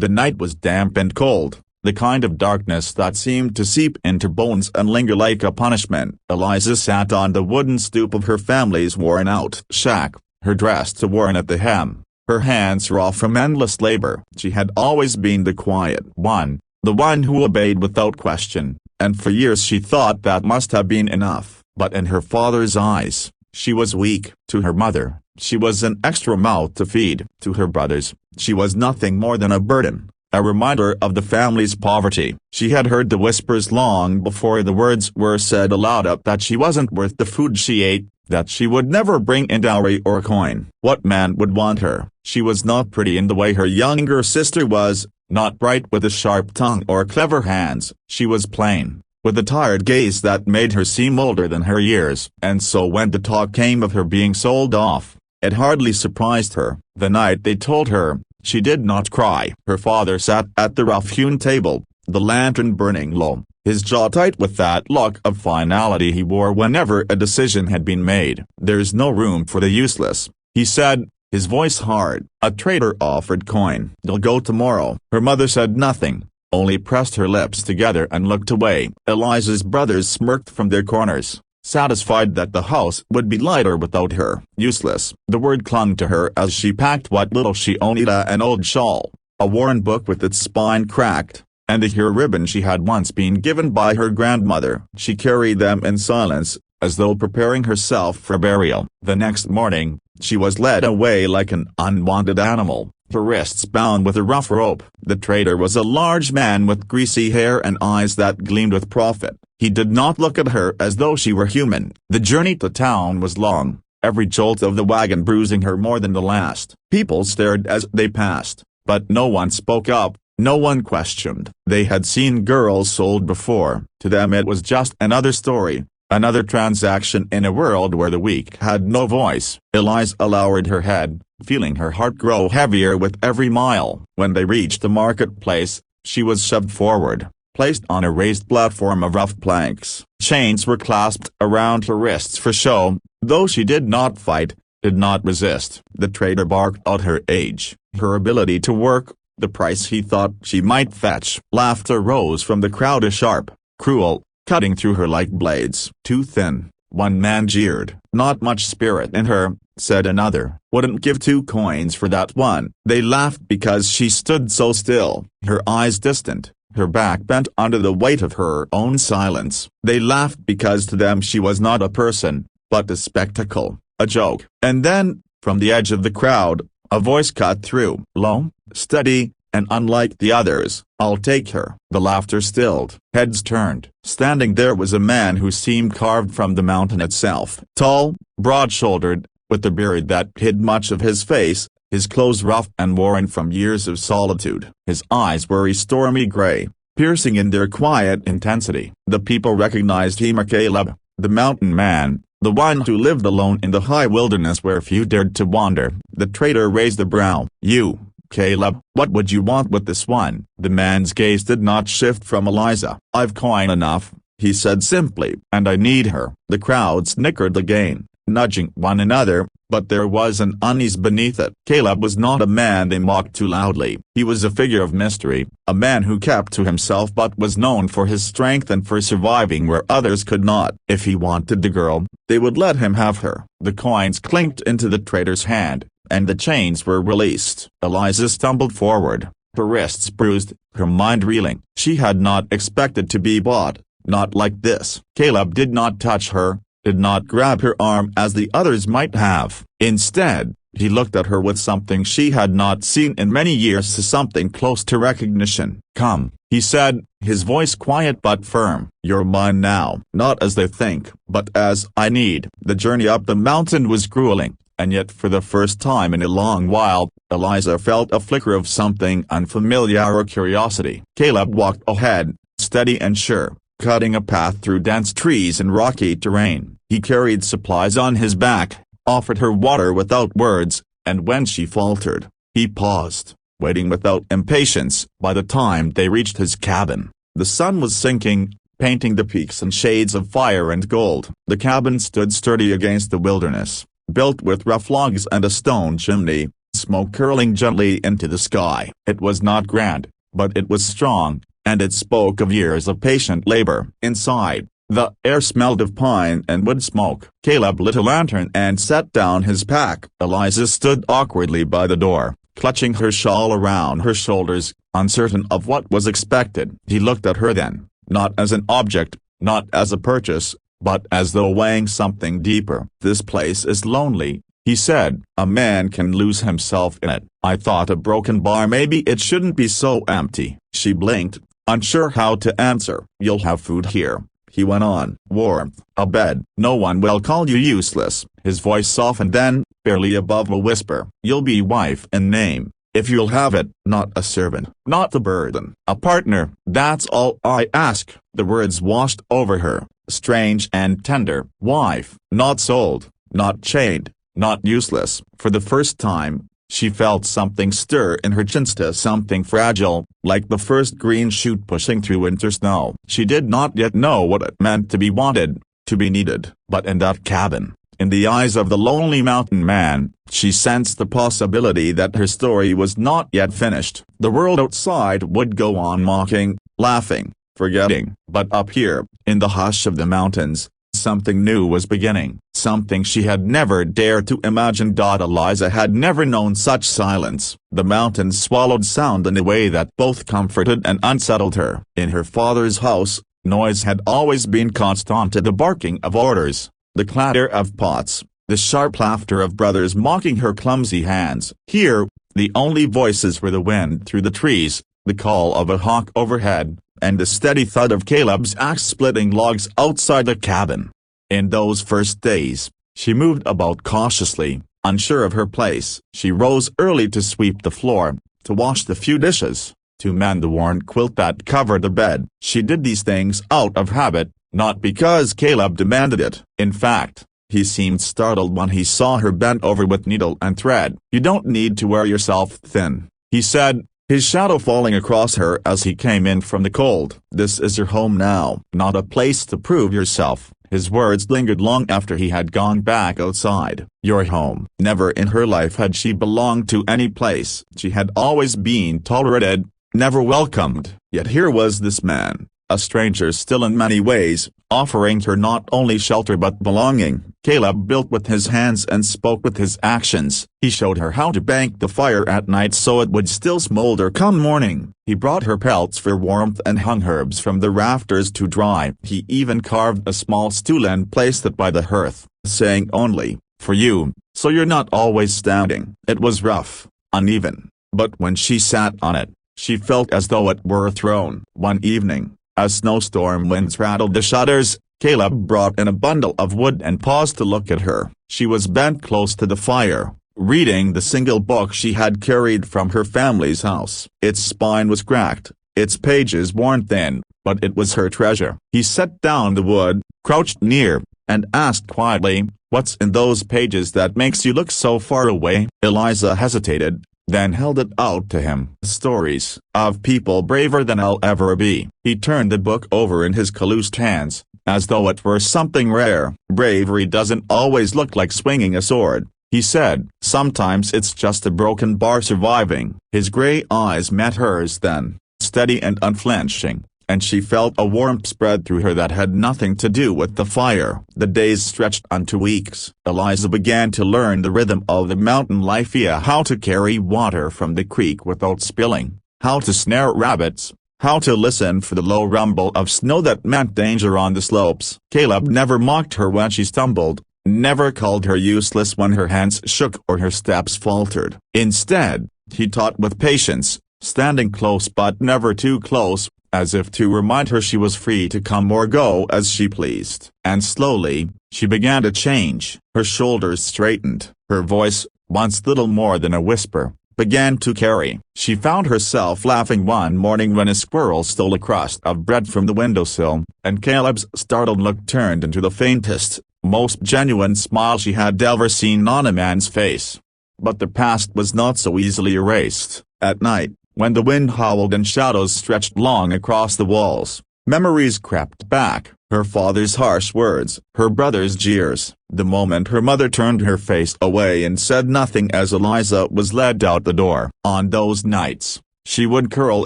The night was damp and cold, the kind of darkness that seemed to seep into bones and linger like a punishment. Eliza sat on the wooden stoop of her family's worn-out shack, her dress torn at the hem, her hands raw from endless labor. She had always been the quiet one, the one who obeyed without question, and for years she thought that must have been enough. But in her father's eyes, she was weak. To her mother, she was an extra mouth to feed. To her brothers, she was nothing more than a burden, a reminder of the family's poverty. She had heard the whispers long before the words were said aloud up that she wasn't worth the food she ate, that she would never bring in dowry or coin. What man would want her? She was not pretty in the way her younger sister was, not bright with a sharp tongue or clever hands. She was plain, with a tired gaze that made her seem older than her years. And so when the talk came of her being sold off, it hardly surprised her. The night they told her, she did not cry. Her father sat at the rough-hewn table, the lantern burning low, his jaw tight with that look of finality he wore whenever a decision had been made. "There's no room for the useless," he said, his voice hard. A trader offered coin. "They'll go tomorrow." Her mother said nothing, only pressed her lips together and looked away. Eliza's brothers smirked from their corners, satisfied that the house would be lighter without her. Useless. The word clung to her as she packed what little she owned: an old shawl, a worn book with its spine cracked, and the hair ribbon she had once been given by her grandmother. She carried them in silence, as though preparing herself for burial. The next morning, she was led away like an unwanted animal, her wrists bound with a rough rope. The trader was a large man with greasy hair and eyes that gleamed with profit. He did not look at her as though she were human. The journey to town was long, every jolt of the wagon bruising her more than the last. People stared as they passed, but no one spoke up, no one questioned. They had seen girls sold before. To them it was just another story, another transaction in a world where the weak had no voice. Eliza lowered her head, feeling her heart grow heavier with every mile. When they reached the marketplace, she was shoved forward, placed on a raised platform of rough planks. Chains were clasped around her wrists for show, though she did not fight, did not resist. The trader barked out her age, her ability to work, the price he thought she might fetch. Laughter rose from the crowd, a sharp, cruel, cutting through her like blades. "Too thin," one man jeered. "Not much spirit in her," said another. "Wouldn't give 2 coins for that one." They laughed because she stood so still, her eyes distant, her back bent under the weight of her own silence. They laughed because to them she was not a person, but a spectacle, a joke. And then, from the edge of the crowd, a voice cut through, low, steady, and unlike the others. "I'll take her." The laughter stilled. Heads turned. Standing there was a man who seemed carved from the mountain itself. Tall, broad-shouldered, with a beard that hid much of his face, his clothes rough and worn from years of solitude. His eyes were a stormy gray, piercing in their quiet intensity. The people recognized him as Caleb, the mountain man, the one who lived alone in the high wilderness where few dared to wander. The trader raised a brow. "You, Caleb, what would you want with this one?" The man's gaze did not shift from Eliza. "I've coin enough," he said simply, "and I need her." The crowd snickered again, nudging one another, but there was an unease beneath it. Caleb was not a man they mocked too loudly. He was a figure of mystery, a man who kept to himself but was known for his strength and for surviving where others could not. If he wanted the girl, they would let him have her. The coins clinked into the trader's hand, and the chains were released. Eliza stumbled forward, her wrists bruised, her mind reeling. She had not expected to be bought, not like this. Caleb did not touch her, did not grab her arm as the others might have. Instead, he looked at her with something she had not seen in many years, something close to recognition. "Come," he said, his voice quiet but firm. "You're mine now. Not as they think, but as I need." The journey up the mountain was grueling, and yet for the first time in a long while, Eliza felt a flicker of something unfamiliar, or curiosity. Caleb walked ahead, steady and sure, cutting a path through dense trees and rocky terrain. He carried supplies on his back, offered her water without words, and when she faltered, he paused, waiting without impatience. By the time they reached his cabin, the sun was sinking, painting the peaks in shades of fire and gold. The cabin stood sturdy against the wilderness, built with rough logs and a stone chimney, smoke curling gently into the sky. It was not grand, but it was strong, and it spoke of years of patient labor. Inside, the air smelled of pine and wood smoke. Caleb lit a lantern and set down his pack. Eliza stood awkwardly by the door, clutching her shawl around her shoulders, uncertain of what was expected. He looked at her then, not as an object, not as a purchase, but as though weighing something deeper. "This place is lonely," he said. "A man can lose himself in it. I thought a broken bar maybe it shouldn't be so empty." She blinked, unsure how to answer. "You'll have food here," he went on. "Warmth, a bed. No one will call you useless." His voice softened then, barely above a whisper. "You'll be wife in name, if you'll have it, not a servant, not the burden. A partner, that's all I ask." The words washed over her, strange and tender. Wife, not sold, not chained, not useless. For the first time, she felt something stir in her chinsta, something fragile, like the first green shoot pushing through winter snow. She did not yet know what it meant to be wanted, to be needed. But in that cabin, in the eyes of the lonely mountain man, she sensed the possibility that her story was not yet finished. The world outside would go on mocking, laughing, forgetting. But up here, in the hush of the mountains, something new was beginning, something she had never dared to imagine. Eliza had never known such silence. The mountains swallowed sound in a way that both comforted and unsettled her. In her father's house, noise had always been constant, the barking of orders, the clatter of pots, the sharp laughter of brothers mocking her clumsy hands. Here, the only voices were the wind through the trees, the call of a hawk overhead, and the steady thud of Caleb's axe splitting logs outside the cabin. In those first days, she moved about cautiously, unsure of her place. She rose early to sweep the floor, to wash the few dishes, to mend the worn quilt that covered the bed. She did these things out of habit, not because Caleb demanded it. In fact, he seemed startled when he saw her bent over with needle and thread. "You don't need to wear yourself thin," he said, his shadow falling across her as he came in from the cold. "This is your home now, not a place to prove yourself." His words lingered long after he had gone back outside. Your home. Never in her life had she belonged to any place. She had always been tolerated, never welcomed. Yet here was this man, a stranger still in many ways, offering her not only shelter but belonging. Caleb built with his hands and spoke with his actions. He showed her how to bank the fire at night so it would still smolder come morning. He brought her pelts for warmth and hung herbs from the rafters to dry. He even carved a small stool and placed it by the hearth, saying only, "For you, so you're not always standing." It was rough, uneven, but when she sat on it, she felt as though it were a throne. One evening, as snowstorm winds rattled the shutters, Caleb brought in a bundle of wood and paused to look at her. She was bent close to the fire, reading the single book she had carried from her family's house. Its spine was cracked, its pages worn thin, but it was her treasure. He set down the wood, crouched near, and asked quietly, "What's in those pages that makes you look so far away?" Eliza hesitated, then held it out to him. "Stories of people braver than I'll ever be." He turned the book over in his calloused hands, as though it were something rare. "Bravery doesn't always look like swinging a sword," he said. "Sometimes it's just a broken bar surviving." His gray eyes met hers then, steady and unflinching, and she felt a warmth spread through her that had nothing to do with the fire. The days stretched onto weeks. Eliza began to learn the rhythm of the mountain life, how to carry water from the creek without spilling, how to snare rabbits, how to listen for the low rumble of snow that meant danger on the slopes. Caleb never mocked her when she stumbled, never called her useless when her hands shook or her steps faltered. Instead, he taught with patience, standing close but never too close, as if to remind her she was free to come or go as she pleased. And slowly, she began to change. Her shoulders straightened, her voice, once little more than a whisper, began to carry. She found herself laughing one morning when a squirrel stole a crust of bread from the windowsill, and Caleb's startled look turned into the faintest, most genuine smile she had ever seen on a man's face. But the past was not so easily erased. At night, when the wind howled and shadows stretched long across the walls, Memories crept back, her father's harsh words, her brother's jeers, the moment her mother turned her face away and said nothing as Eliza was led out the door. On those nights, she would curl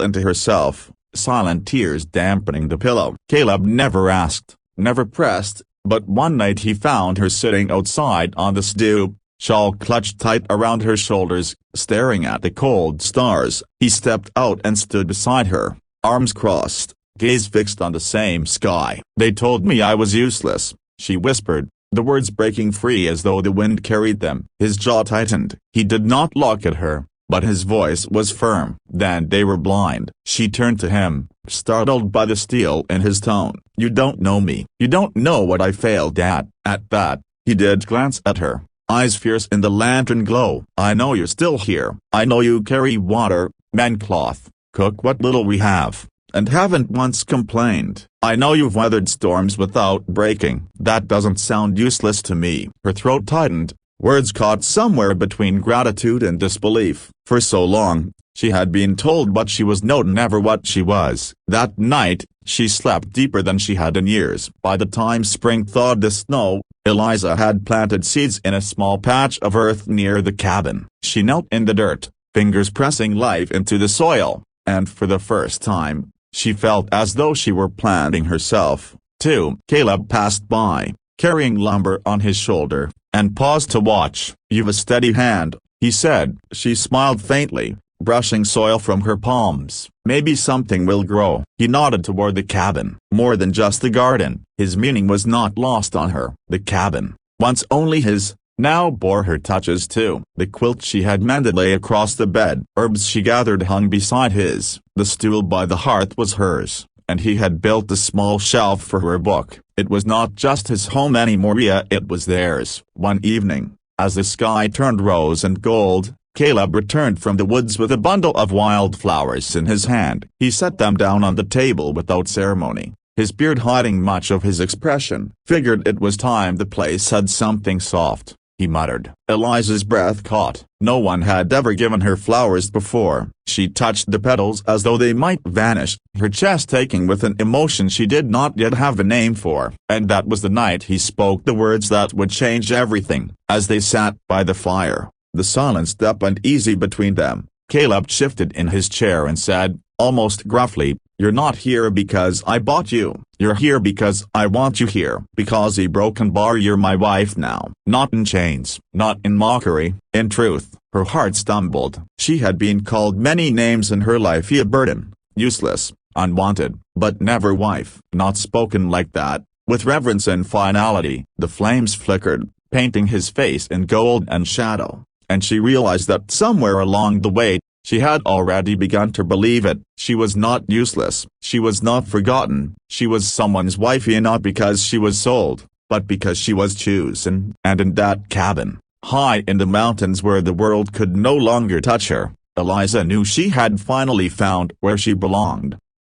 into herself, silent tears dampening the pillow. Caleb never asked, never pressed, but one night he found her sitting outside on the stoop, shawl clutched tight around her shoulders, staring at the cold stars. He stepped out and stood beside her, arms crossed, gaze fixed on the same sky. "They told me I was useless," she whispered, the words breaking free as though the wind carried them. His jaw tightened. He did not look at her, but his voice was firm. "Then they were blind." She turned to him, startled by the steel in his tone. "You don't know me. You don't know what I failed at." At that, he did glance at her, eyes fierce in the lantern glow. "I know you're still here. I know you carry water, mend cloth, cook what little we have, and haven't once complained. I know you've weathered storms without breaking. That doesn't sound useless to me." Her throat tightened, words caught somewhere between gratitude and disbelief. For so long, she had been told what she was never what she was. That night, she slept deeper than she had in years. By the time spring thawed the snow, Eliza had planted seeds in a small patch of earth near the cabin. She knelt in the dirt, fingers pressing life into the soil, and for the first time, she felt as though she were planting herself, too. Caleb passed by, carrying lumber on his shoulder, and paused to watch. "You've a steady hand," he said. She smiled faintly, brushing soil from her palms. "Maybe something will grow." He nodded toward the cabin. More than just the garden, his meaning was not lost on her. The cabin, once only his, now bore her touches too. The quilt she had mended lay across the bed. Herbs she gathered hung beside his. The stool by the hearth was hers, and he had built a small shelf for her book. It was not just his home anymore, it was theirs. One evening, as the sky turned rose and gold, Caleb returned from the woods with a bundle of wildflowers in his hand. He set them down on the table without ceremony, his beard hiding much of his expression. "Figured it was time the place had something soft," he muttered. Eliza's breath caught. No one had ever given her flowers before. She touched the petals as though they might vanish, her chest aching with an emotion she did not yet have a name for. And that was the night he spoke the words that would change everything. As they sat by the fire, the silence deepened easy between them. Caleb shifted in his chair and said, almost gruffly, "You're not here because I bought you. You're here because I want you here." Because he broken bar, "You're my wife now." Not in chains, not in mockery, in truth. Her heart stumbled. She had been called many names in her life: a burden, useless, unwanted, but never wife. Not spoken like that, with reverence and finality. The flames flickered, painting his face in gold and shadow, and she realized that somewhere along the way, she had already begun to believe it. She was not useless. She was not forgotten. She was someone's wife, not because she was sold, but because she was chosen. And in that cabin, high in the mountains where the world could no longer touch her, Eliza knew she had finally found where she belonged.